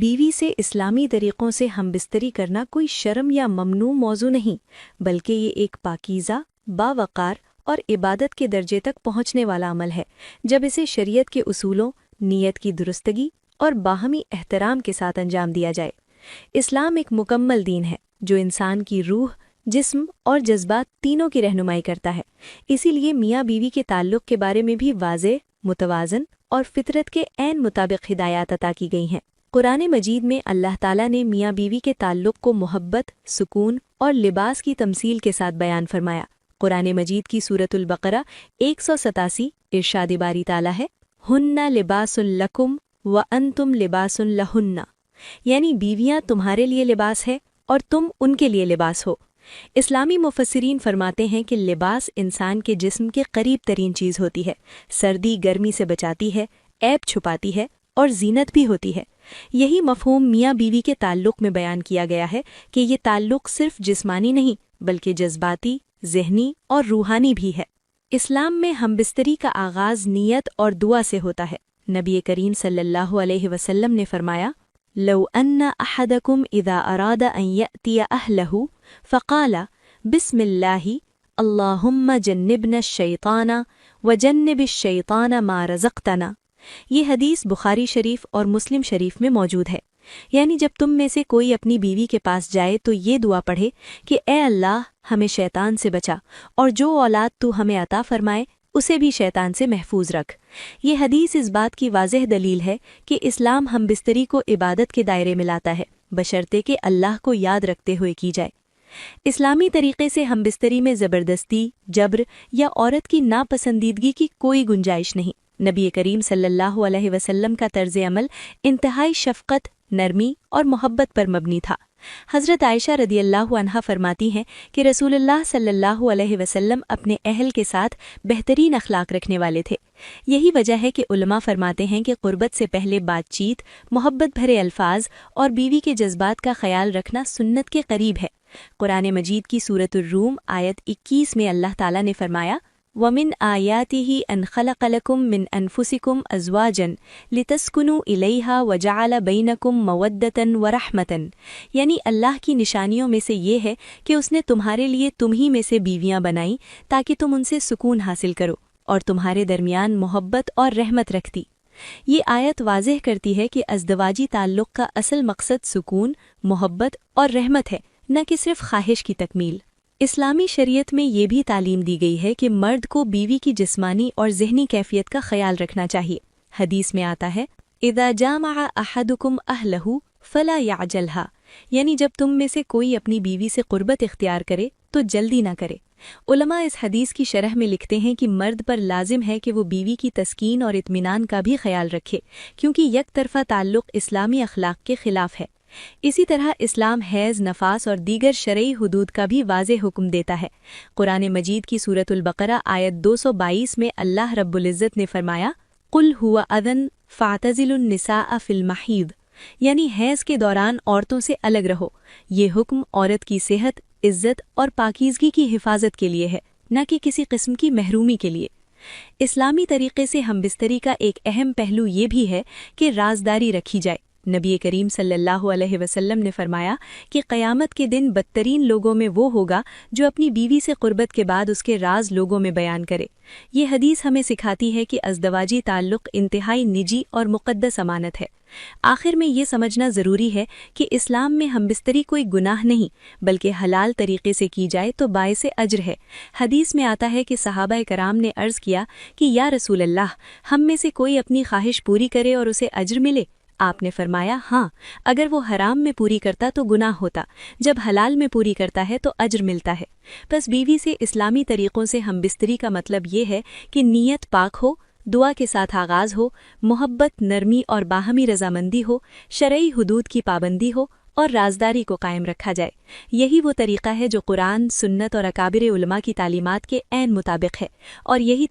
بیوی سے اسلامی طریقوں سے ہمبستری کرنا کوئی شرم یا ممنوع موضوع نہیں، بلکہ یہ ایک پاکیزہ، باوقار اور عبادت کے درجے تک پہنچنے والا عمل ہے جب اسے شریعت کے اصولوں، نیت کی درستگی اور باہمی احترام کے ساتھ انجام دیا جائے۔ اسلام ایک مکمل دین ہے جو انسان کی روح، جسم اور جذبات تینوں کی رہنمائی کرتا ہے۔ اسی لیے میاں بیوی کے تعلق کے بارے میں بھی واضح، متوازن اور فطرت کے عین مطابق ہدایات عطا کی گئی ہیں۔ قرآن مجید میں اللہ تعالیٰ نے میاں بیوی کے تعلق کو محبت، سکون اور لباس کی تمثیل کے ساتھ بیان فرمایا۔ قرآن مجید کی سورۃ البقرہ 187 ارشاد باری تعالیٰ ہے، ہن لباس لکم وانتم لباس لہن، یعنی بیویاں تمہارے لیے لباس ہے اور تم ان کے لیے لباس ہو۔ اسلامی مفسرین فرماتے ہیں کہ لباس انسان کے جسم کے قریب ترین چیز ہوتی ہے، سردی گرمی سے بچاتی ہے، عیب چھپاتی ہے اور زینت بھی ہوتی ہے۔ یہی مفہوم میاں بیوی کے تعلق میں بیان کیا گیا ہے کہ یہ تعلق صرف جسمانی نہیں بلکہ جذباتی، ذہنی اور روحانی بھی ہے۔ اسلام میں ہمبستری کا آغاز نیت اور دعا سے ہوتا ہے۔ نبی کریم صلی اللہ علیہ وسلم نے فرمایا، لو ان احدکم اذا اراد ان یأتی اہلہ فقال بسم اللہ اللہم جنبنا الشیطان وجنب الشیطان ما رزقتنا۔ یہ حدیث بخاری شریف اور مسلم شریف میں موجود ہے، یعنی جب تم میں سے کوئی اپنی بیوی کے پاس جائے تو یہ دعا پڑھے کہ اے اللہ ہمیں شیطان سے بچا، اور جو اولاد تو ہمیں عطا فرمائے اسے بھی شیطان سے محفوظ رکھ۔ یہ حدیث اس بات کی واضح دلیل ہے کہ اسلام ہمبستری کو عبادت کے دائرے میں لاتا ہے، بشرطے کہ اللہ کو یاد رکھتے ہوئے کی جائے۔ اسلامی طریقے سے ہمبستری میں زبردستی، جبر یا عورت کی ناپسندیدگی کی کوئی گنجائش نہیں۔ نبی کریم صلی اللہ علیہ وسلم کا طرز عمل انتہائی شفقت، نرمی اور محبت پر مبنی تھا۔ حضرت عائشہ رضی اللہ عنہا فرماتی ہیں کہ رسول اللہ صلی اللہ علیہ وسلم اپنے اہل کے ساتھ بہترین اخلاق رکھنے والے تھے۔ یہی وجہ ہے کہ علماء فرماتے ہیں کہ قربت سے پہلے بات چیت، محبت بھرے الفاظ اور بیوی کے جذبات کا خیال رکھنا سنت کے قریب ہے۔ قرآن مجید کی سورۃ الروم آیت 21 میں اللہ تعالیٰ نے فرمایا، وَمِنْ آيَاتِهِ أَنْ خَلَقَ لَكُم مِّنْ أَنفُسِكُمْ أَزْوَاجًا لِتَسْكُنُوا إِلَيْهَا وَجَعَلَ بَيْنَكُم مَّوَدَّةً وَرَحْمَةً، یعنی اللہ کی نشانیوں میں سے یہ ہے کہ اس نے تمہارے لیے تم ہی میں سے بیویاں بنائیں تاکہ تم ان سے سکون حاصل کرو، اور تمہارے درمیان محبت اور رحمت رکھتی۔ یہ آیت واضح کرتی ہے کہ ازدواجی تعلق کا اصل مقصد سکون، محبت اور رحمت ہے، نہ کہ صرف خواہش کی تکمیل۔ اسلامی شریعت میں یہ بھی تعلیم دی گئی ہے کہ مرد کو بیوی کی جسمانی اور ذہنی کیفیت کا خیال رکھنا چاہیے۔ حدیث میں آتا ہے، اذا جامع احدکم اہلہ فلا یعجلھا، یعنی جب تم میں سے کوئی اپنی بیوی سے قربت اختیار کرے تو جلدی نہ کرے۔ علماء اس حدیث کی شرح میں لکھتے ہیں کہ مرد پر لازم ہے کہ وہ بیوی کی تسکین اور اطمینان کا بھی خیال رکھے، کیونکہ یک طرفہ تعلق اسلامی اخلاق کے خلاف ہے۔ اسی طرح اسلام حیض، نفاس اور دیگر شرعی حدود کا بھی واضح حکم دیتا ہے۔ قرآن مجید کی سورۃ البقرہ آیت 222 میں اللہ رب العزت نے فرمایا، قُلْ هُوَ أَذًى فَاعْتَزِلُوا النِّسَاءَ فِي الْمَحِيضِ، یعنی حیض کے دوران عورتوں سے الگ رہو۔ یہ حکم عورت کی صحت، عزت اور پاکیزگی کی حفاظت کے لیے ہے، نہ کہ کسی قسم کی محرومی کے لیے۔ اسلامی طریقے سے ہمبستری کا ایک اہم پہلو یہ بھی ہے کہ رازداری رکھی جائے۔ نبی کریم صلی اللہ علیہ وسلم نے فرمایا کہ قیامت کے دن بدترین لوگوں میں وہ ہوگا جو اپنی بیوی سے قربت کے بعد اس کے راز لوگوں میں بیان کرے۔ یہ حدیث ہمیں سکھاتی ہے کہ ازدواجی تعلق انتہائی نجی اور مقدس امانت ہے۔ آخر میں یہ سمجھنا ضروری ہے کہ اسلام میں ہمبستری کوئی گناہ نہیں بلکہ حلال طریقے سے کی جائے تو باعث اجر ہے۔ حدیث میں آتا ہے کہ صحابہ کرام نے عرض کیا کہ یا رسول اللہ، ہم میں سے کوئی اپنی خواہش پوری کرے اور اسے اجر ملے؟ آپ نے فرمایا، ہاں، اگر وہ حرام میں پوری کرتا تو گناہ ہوتا، جب حلال میں پوری کرتا ہے تو اجر ملتا ہے۔ بس بیوی سے اسلامی طریقوں سے ہمبستری کا مطلب یہ ہے کہ نیت پاک ہو، دعا کے ساتھ آغاز ہو، محبت، نرمی اور باہمی رضامندی ہو، شرعی حدود کی پابندی ہو اور رازداری کو قائم رکھا جائے۔ یہی وہ طریقہ ہے جو قرآن، سنت اور اکابر علماء کی تعلیمات کے عین مطابق ہے، اور یہی